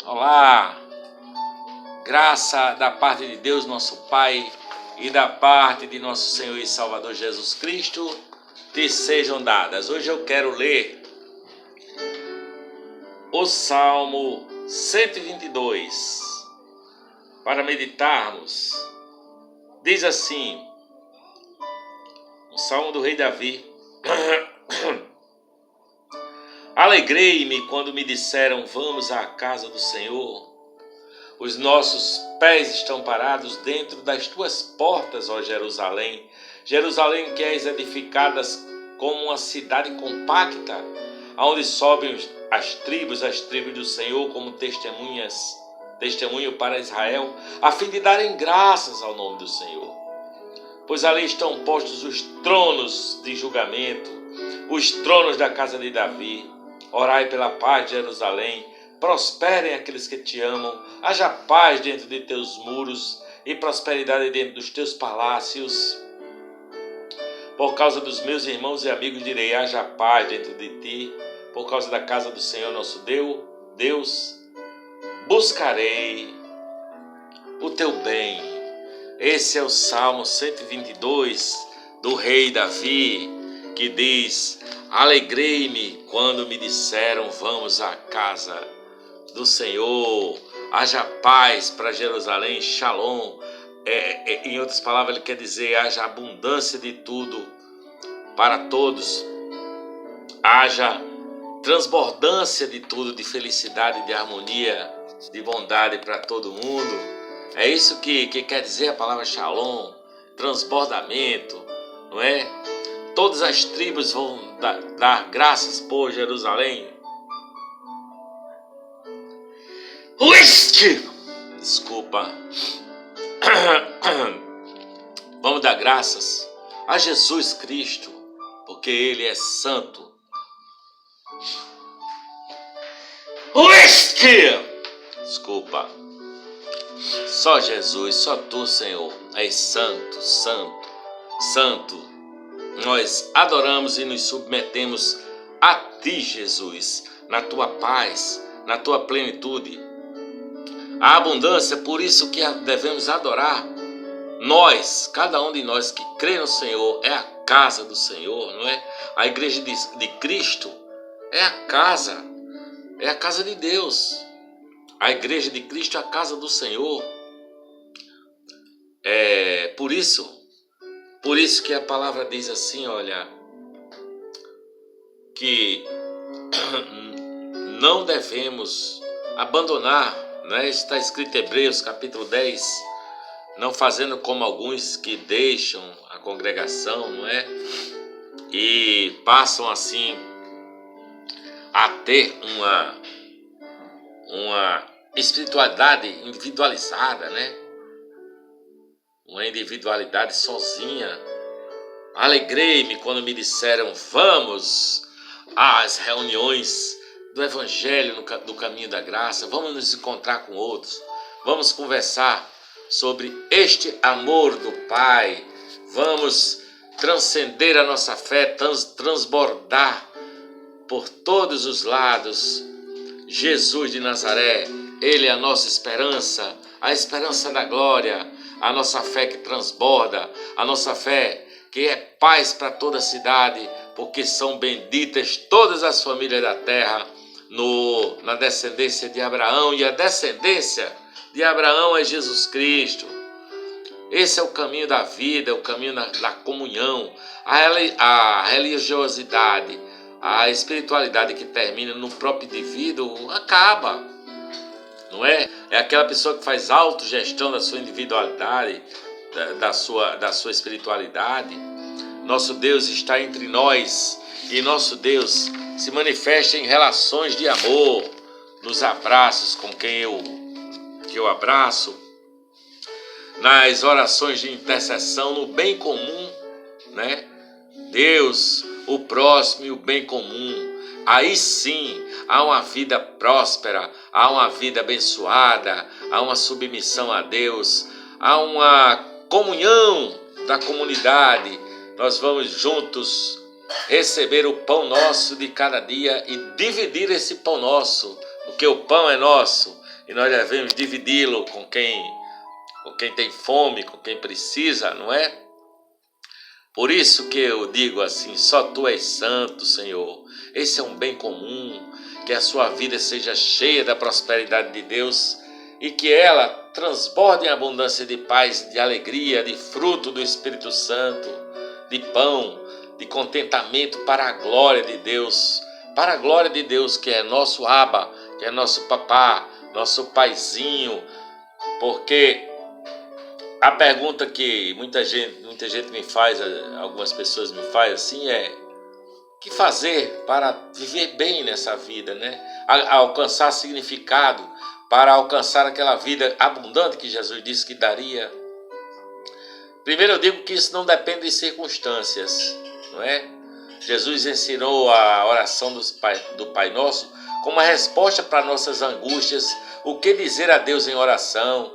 Olá, graça da parte de Deus, nosso Pai, e da parte de nosso Senhor e Salvador Jesus Cristo, te sejam dadas. Hoje eu quero ler o Salmo 122, para meditarmos. Diz assim, o Salmo do rei Davi: Alegrei-me quando me disseram, vamos à casa do Senhor. Os nossos pés estão parados dentro das tuas portas, ó Jerusalém. Jerusalém que és edificada como uma cidade compacta, aonde sobem as tribos do Senhor como testemunho para Israel, a fim de darem graças ao nome do Senhor. Pois ali estão postos os tronos de julgamento, os tronos da casa de Davi. Orai pela paz de Jerusalém, prosperem aqueles que te amam, haja paz dentro de teus muros e prosperidade dentro dos teus palácios. Por causa dos meus irmãos e amigos direi, haja paz dentro de ti. Por causa da casa do Senhor nosso Deus, buscarei o teu bem. Esse é o Salmo 122 do rei Davi, que diz: alegrei-me quando me disseram, vamos à casa do Senhor. Haja paz para Jerusalém, shalom. Em outras palavras, ele quer dizer, haja abundância de tudo para todos. Haja transbordância de tudo, de felicidade, de harmonia, de bondade para todo mundo. É isso que quer dizer a palavra shalom, transbordamento, não é? Todas as tribos vão dar graças por Jerusalém. Desculpa. Vamos dar graças a Jesus Cristo, porque Ele é santo. Desculpa. Só Jesus, só Tu, Senhor, és santo, santo, santo. Nós adoramos e nos submetemos a Ti, Jesus, na Tua paz, na Tua plenitude, a abundância. Por isso que devemos adorar. Nós, cada um de nós que crê no Senhor, é a casa do Senhor, não é? A igreja de Cristo é a casa de Deus. A igreja de Cristo é a casa do Senhor. Por isso que a palavra diz assim, olha, que não devemos abandonar, né? Está escrito em Hebreus capítulo 10, não fazendo como alguns que deixam a congregação, não é? E passam assim a ter uma espiritualidade individualizada, né? Uma individualidade sozinha. Alegrei-me quando me disseram, vamos às reuniões do Evangelho do caminho da graça, vamos nos encontrar com outros, vamos conversar sobre este amor do Pai, vamos transcender a nossa fé, transbordar por todos os lados. Jesus de Nazaré, Ele é a nossa esperança, a esperança da glória, a nossa fé que transborda, a nossa fé que é paz para toda a cidade, porque são benditas todas as famílias da terra na descendência de Abraão, e a descendência de Abraão é Jesus Cristo. Esse é o caminho da vida, o caminho da comunhão, a religiosidade, a espiritualidade que termina no próprio indivíduo acaba, não é? É aquela pessoa que faz autogestão da sua individualidade, da sua espiritualidade. Nosso Deus está entre nós e nosso Deus se manifesta em relações de amor, nos abraços com quem eu abraço, nas orações de intercessão, no bem comum, né? Deus, o próximo e o bem comum. Aí sim há uma vida próspera, há uma vida abençoada, há uma submissão a Deus, há uma comunhão da comunidade. Nós vamos juntos receber o pão nosso de cada dia e dividir esse pão nosso, porque o pão é nosso e nós devemos dividi-lo com quem tem fome, com quem precisa, não é? Por isso que eu digo assim, só Tu és santo, Senhor. Esse é um bem comum, que a sua vida seja cheia da prosperidade de Deus e que ela transborde em abundância de paz, de alegria, de fruto do Espírito Santo, de pão, de contentamento para a glória de Deus, que é nosso Abba, que é nosso papá, nosso paizinho, porque a pergunta que muita gente me faz, algumas pessoas me fazem assim é: o que fazer para viver bem nessa vida, né? Alcançar significado, para alcançar aquela vida abundante que Jesus disse que daria. Primeiro eu digo que isso não depende de circunstâncias, não é? Jesus ensinou a oração do Pai Nosso como uma resposta para nossas angústias, o que dizer a Deus em oração,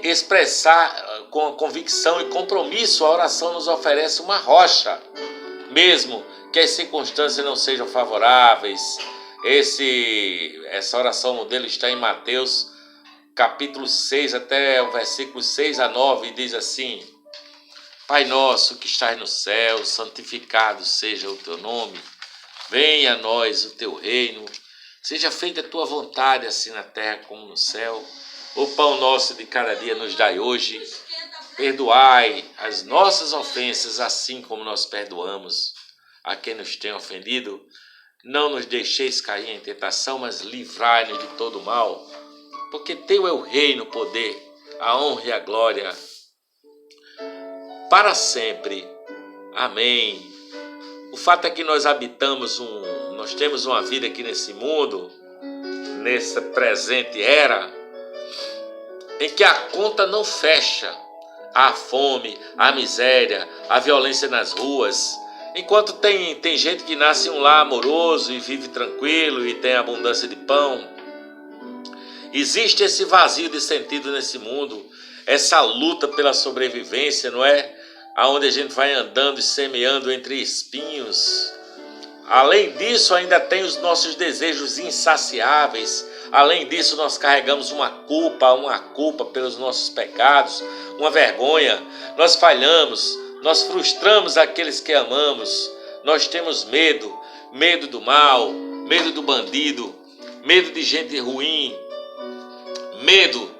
expressar com convicção e compromisso. A oração nos oferece uma rocha, mesmo que as circunstâncias não sejam favoráveis. Essa oração modelo está em Mateus capítulo 6, até o versículo 6 a 9, e diz assim: Pai nosso que estás no céu, santificado seja o teu nome, venha a nós o teu reino, seja feita a tua vontade, assim na terra como no céu. O pão nosso de cada dia nos dai hoje, perdoai as nossas ofensas, assim como nós perdoamos a quem nos tem ofendido. Não nos deixeis cair em tentação, mas livrai-nos de todo mal, porque teu é o reino, o poder, a honra e a glória, para sempre. Amém. O fato é que nós temos uma vida aqui nesse mundo, nessa presente era, em que a conta não fecha. A fome, a miséria, a violência nas ruas. Enquanto tem gente que nasce em um lar amoroso e vive tranquilo e tem abundância de pão, existe esse vazio de sentido nesse mundo, essa luta pela sobrevivência, não é? Aonde a gente vai andando e semeando entre espinhos. Além disso, ainda tem os nossos desejos insaciáveis. Além disso, nós carregamos uma culpa pelos nossos pecados, uma vergonha. Nós falhamos, nós frustramos aqueles que amamos. Nós temos medo do mal, medo do bandido, medo de gente ruim, medo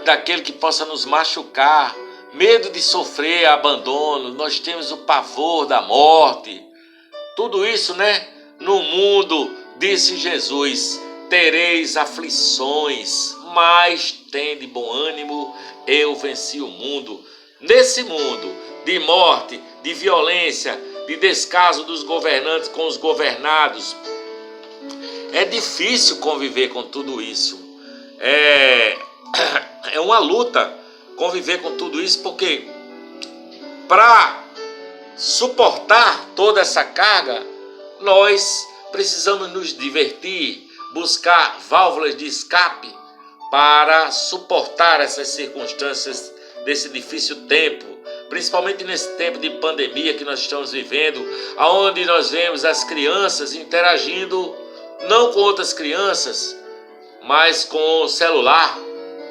daquele que possa nos machucar, medo de sofrer abandono. Nós temos o pavor da morte. Tudo isso, né? No mundo, disse Jesus, tereis aflições, mas tende bom ânimo, eu venci o mundo. Nesse mundo de morte, de violência, de descaso dos governantes com os governados, é difícil conviver com tudo isso. É uma luta conviver com tudo isso, porque para suportar toda essa carga, nós precisamos nos divertir, buscar válvulas de escape para suportar essas circunstâncias desse difícil tempo, principalmente nesse tempo de pandemia que nós estamos vivendo, onde nós vemos as crianças interagindo não com outras crianças, mas com o celular,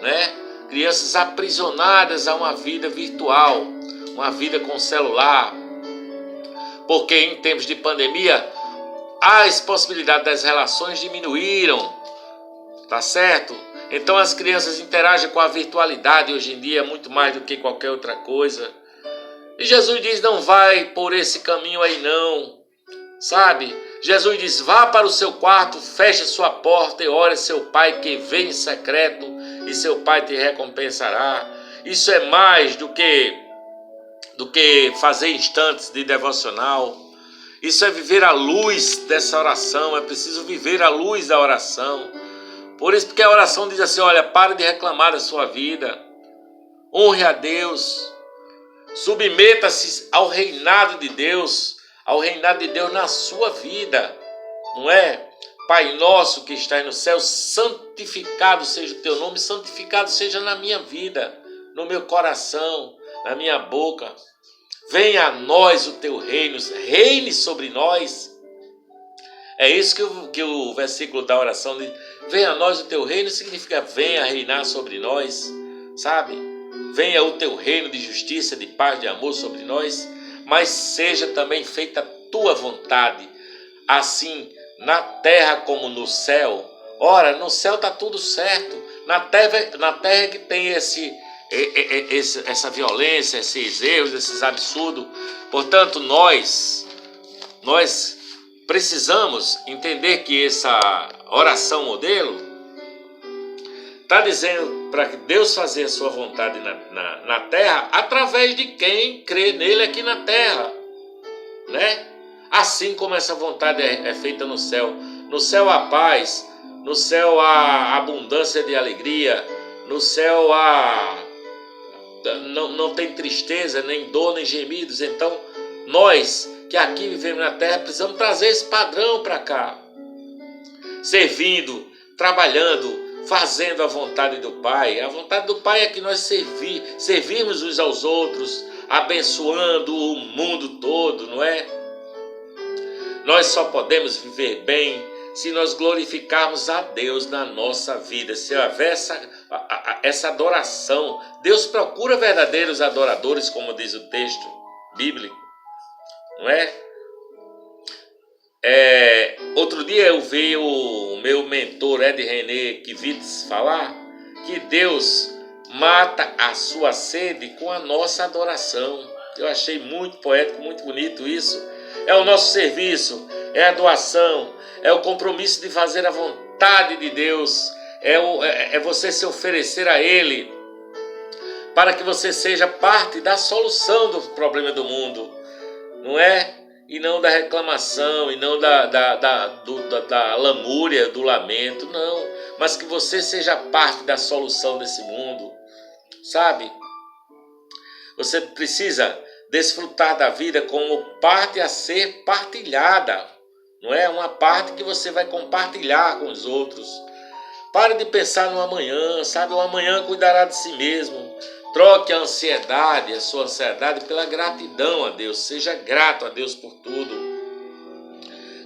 né? Crianças aprisionadas a uma vida virtual, uma vida com celular, porque em tempos de pandemia as possibilidades das relações diminuíram, tá certo? Então as crianças interagem com a virtualidade hoje em dia muito mais do que qualquer outra coisa. E Jesus diz: não vai por esse caminho aí não, sabe? Jesus diz: vá para o seu quarto, feche sua porta e ore a seu pai que vem em secreto, e seu pai te recompensará. Isso é mais do que fazer instantes de devocional. Isso é viver a luz dessa oração. É preciso viver a luz da oração. Por isso, porque a oração diz assim: olha, pare de reclamar da sua vida, honre a Deus, submeta-se ao reinado de Deus na sua vida, não é? Pai nosso que estás no céu, santificado seja o teu nome, santificado seja na minha vida, no meu coração, na minha boca. Venha a nós o teu reino, reine sobre nós. É isso que o versículo da oração diz. Venha a nós o teu reino significa venha reinar sobre nós, sabe? Venha o teu reino de justiça, de paz, de amor sobre nós, mas seja também feita a tua vontade, assim na terra como no céu. Ora, no céu está tudo certo, na terra que tem essa violência, esses erros, esses absurdos. Portanto, nós precisamos entender que essa oração modelo está dizendo para Deus fazer a sua vontade na terra através de quem crê nele aqui na terra, né? Assim como essa vontade é feita no céu. No céu há paz, no céu há abundância de alegria, no céu não tem tristeza, nem dor, nem gemidos. Então, nós que aqui vivemos na terra precisamos trazer esse padrão para cá, servindo, trabalhando, fazendo a vontade do Pai. A vontade do Pai é que nós servirmos uns aos outros, abençoando o mundo todo, não é? Nós só podemos viver bem se nós glorificarmos a Deus na nossa vida, se houver essa adoração. Deus procura verdadeiros adoradores, como diz o texto bíblico, não é? Outro dia eu vi o meu mentor Ed René Kivitz falar que Deus mata a sua sede com a nossa adoração. Eu achei muito poético, muito bonito isso. É o nosso serviço, é a doação, é o compromisso de fazer a vontade de Deus, é você se oferecer a Ele, para que você seja parte da solução do problema do mundo, não é? E não da reclamação, e não da lamúria, do lamento, não. Mas que você seja parte da solução desse mundo, sabe? Você precisa desfrutar da vida como parte a ser partilhada, não é? Uma parte que você vai compartilhar com os outros. Pare de pensar no amanhã, sabe? O amanhã cuidará de si mesmo. Troque a ansiedade, a sua ansiedade pela gratidão a Deus. Seja grato a Deus por tudo.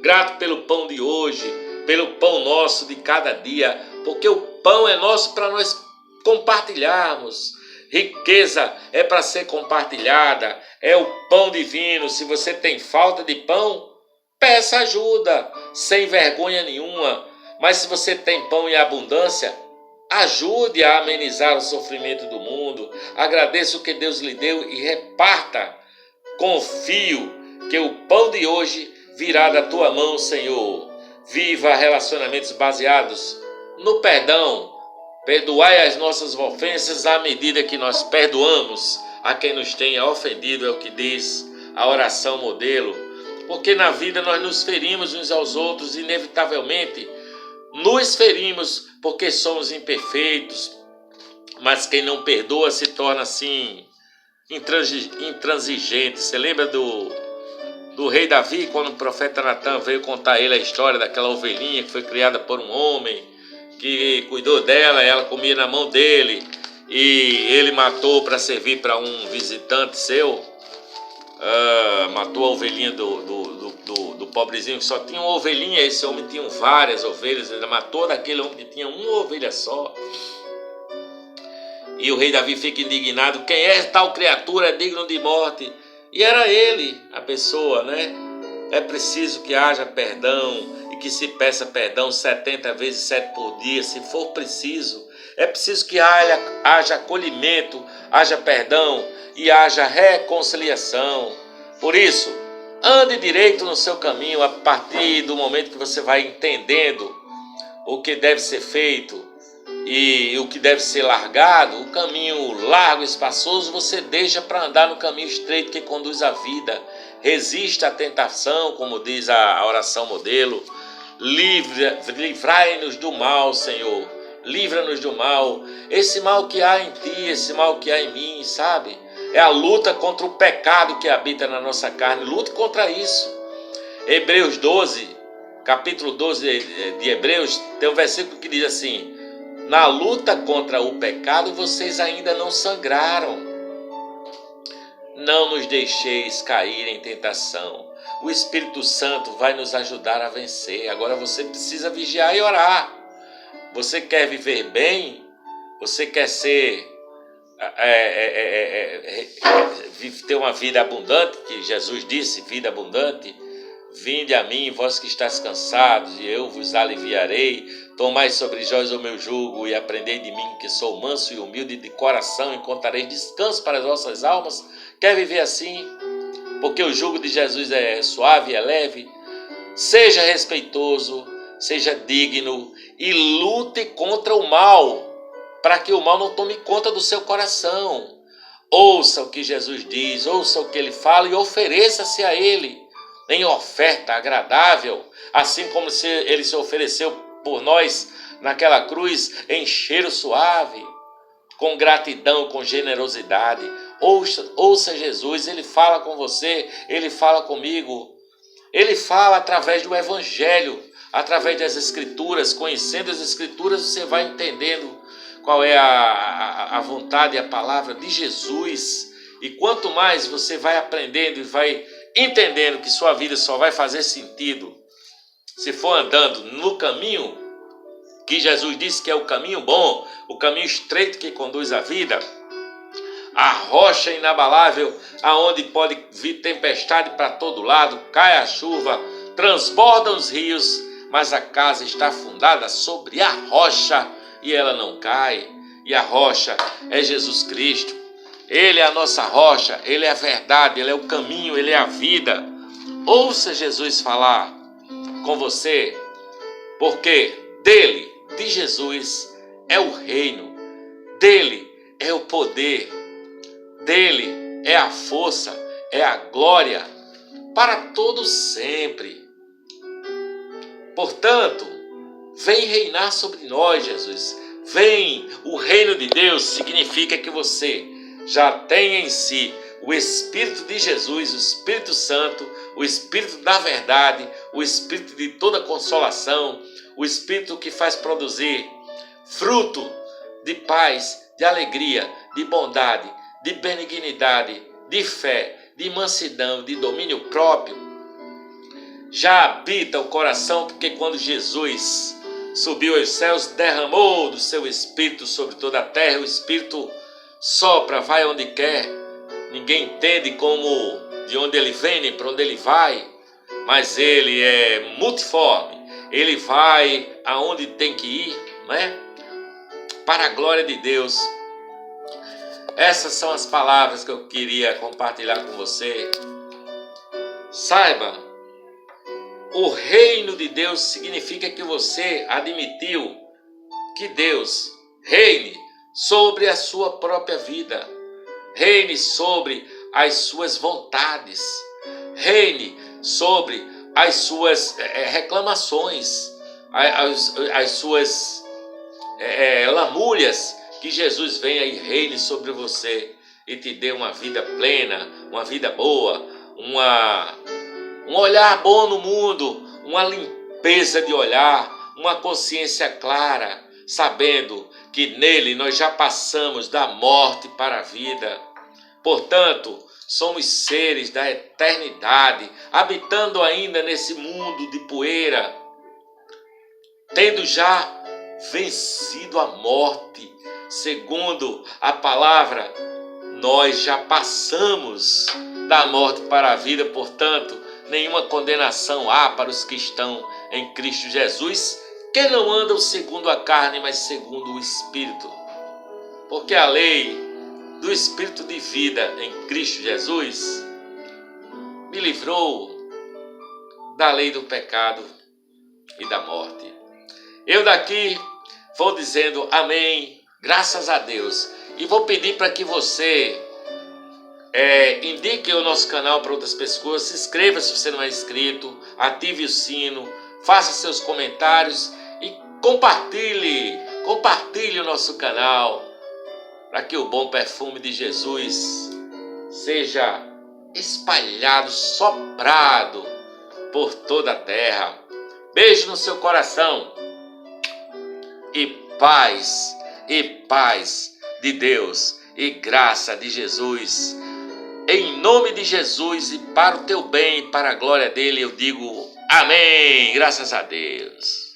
Grato pelo pão de hoje, pelo pão nosso de cada dia, porque o pão é nosso para nós compartilharmos. Riqueza é para ser compartilhada, é o pão divino. Se você tem falta de pão, peça ajuda, sem vergonha nenhuma. Mas se você tem pão em abundância, ajude a amenizar o sofrimento do mundo. Agradeça o que Deus lhe deu e reparta. Confio que o pão de hoje virá da tua mão, Senhor. Viva relacionamentos baseados no perdão. Perdoai as nossas ofensas à medida que nós perdoamos a quem nos tenha ofendido, é o que diz a oração modelo. Porque na vida nós nos ferimos uns aos outros, inevitavelmente nos ferimos porque somos imperfeitos, mas quem não perdoa se torna assim intransigente. Você lembra do rei Davi, quando o profeta Natan veio contar a ele a história daquela ovelhinha que foi criada por um homem, que cuidou dela, ela comia na mão dele, e ele matou para servir para um visitante seu, matou a ovelhinha do pobrezinho que só tinha uma ovelhinha. Esse homem tinha várias ovelhas, ele matou daquele homem que tinha uma ovelha só. E o rei Davi fica indignado: quem é tal criatura, é digno de morte? E era ele, a pessoa, né? É preciso que haja perdão, e que se peça perdão 70 vezes 7 por dia, se for preciso. É preciso que haja acolhimento, haja perdão e haja reconciliação. Por isso, ande direito no seu caminho. A partir do momento que você vai entendendo o que deve ser feito e o que deve ser largado, o caminho largo e espaçoso você deixa para andar no caminho estreito que conduz à vida. Resista à tentação, como diz a oração modelo. Livrai-nos do mal, Senhor. Livra-nos do mal. Esse mal que há em ti, esse mal que há em mim, sabe? É a luta contra o pecado que habita na nossa carne. Lute contra isso. Hebreus 12, capítulo 12 de Hebreus, tem um versículo que diz assim: na luta contra o pecado vocês ainda não sangraram, não nos deixeis cair em tentação. O Espírito Santo vai nos ajudar a vencer. Agora você precisa vigiar e orar. Você quer viver bem? Você quer ter uma vida abundante, que Jesus disse, vida abundante? Vinde a mim, vós que estáis cansados, e eu vos aliviarei. Tomai sobre vós o meu jugo e aprendei de mim, que sou manso e humilde de coração, e encontrareis descanso para as vossas almas. Quer viver assim? Porque o jugo de Jesus é suave e é leve. Seja respeitoso, seja digno e lute contra o mal, para que o mal não tome conta do seu coração. Ouça o que Jesus diz, ouça o que ele fala e ofereça-se a ele em oferta agradável, assim como ele se ofereceu por nós naquela cruz em cheiro suave, com gratidão, com generosidade. Ouça Jesus, ele fala com você, ele fala comigo, ele fala através do Evangelho, através das Escrituras. Conhecendo as Escrituras, você vai entendendo qual é a vontade e a palavra de Jesus. E quanto mais você vai aprendendo e vai entendendo que sua vida só vai fazer sentido se for andando no caminho que Jesus disse que é o caminho bom, o caminho estreito que conduz à vida, a rocha inabalável, aonde pode vir tempestade para todo lado, cai a chuva, transbordam os rios, mas a casa está fundada sobre a rocha e ela não cai. E a rocha é Jesus Cristo. Ele é a nossa rocha, ele é a verdade, ele é o caminho, ele é a vida. Ouça Jesus falar com você, porque dele, de Jesus, é o reino, dele é o poder, dele é a força, é a glória para todos sempre. Portanto, vem reinar sobre nós, Jesus. Vem, o reino de Deus significa que você já tem em si o Espírito de Jesus, o Espírito Santo, o Espírito da verdade, o Espírito de toda consolação, o Espírito que faz produzir fruto de paz, de alegria, de bondade, de benignidade, de fé, de mansidão, de domínio próprio. Já habita o coração, porque quando Jesus subiu aos céus, derramou do seu Espírito sobre toda a terra. O Espírito sopra, vai onde quer. Ninguém entende de onde ele vem, nem para onde ele vai, mas ele é multiforme. Ele vai aonde tem que ir, né? Para a glória de Deus. Essas são as palavras que eu queria compartilhar com você. Saiba, o reino de Deus significa que você admitiu que Deus reine sobre a sua própria vida, reine sobre as suas vontades, reine sobre as suas reclamações, as suas lamúrias. Que Jesus venha e reine sobre você e te dê uma vida plena, uma vida boa, um olhar bom no mundo, uma limpeza de olhar, uma consciência clara, sabendo que nele nós já passamos da morte para a vida. Portanto, somos seres da eternidade, habitando ainda nesse mundo de poeira, tendo já vencido a morte. Segundo a palavra, nós já passamos da morte para a vida. Portanto, nenhuma condenação há para os que estão em Cristo Jesus, que não andam segundo a carne, mas segundo o Espírito. Porque a lei do Espírito de vida em Cristo Jesus me livrou da lei do pecado e da morte. Eu daqui vou dizendo amém, graças a Deus. E vou pedir para que você indique o nosso canal para outras pessoas. Se inscreva se você não é inscrito, ative o sino, faça seus comentários e compartilhe o nosso canal, para que o bom perfume de Jesus seja espalhado, soprado por toda a terra. Beijo no seu coração e paz de Deus e graça de Jesus em nome de Jesus e para o teu bem, para a glória dele, eu digo amém, graças a Deus.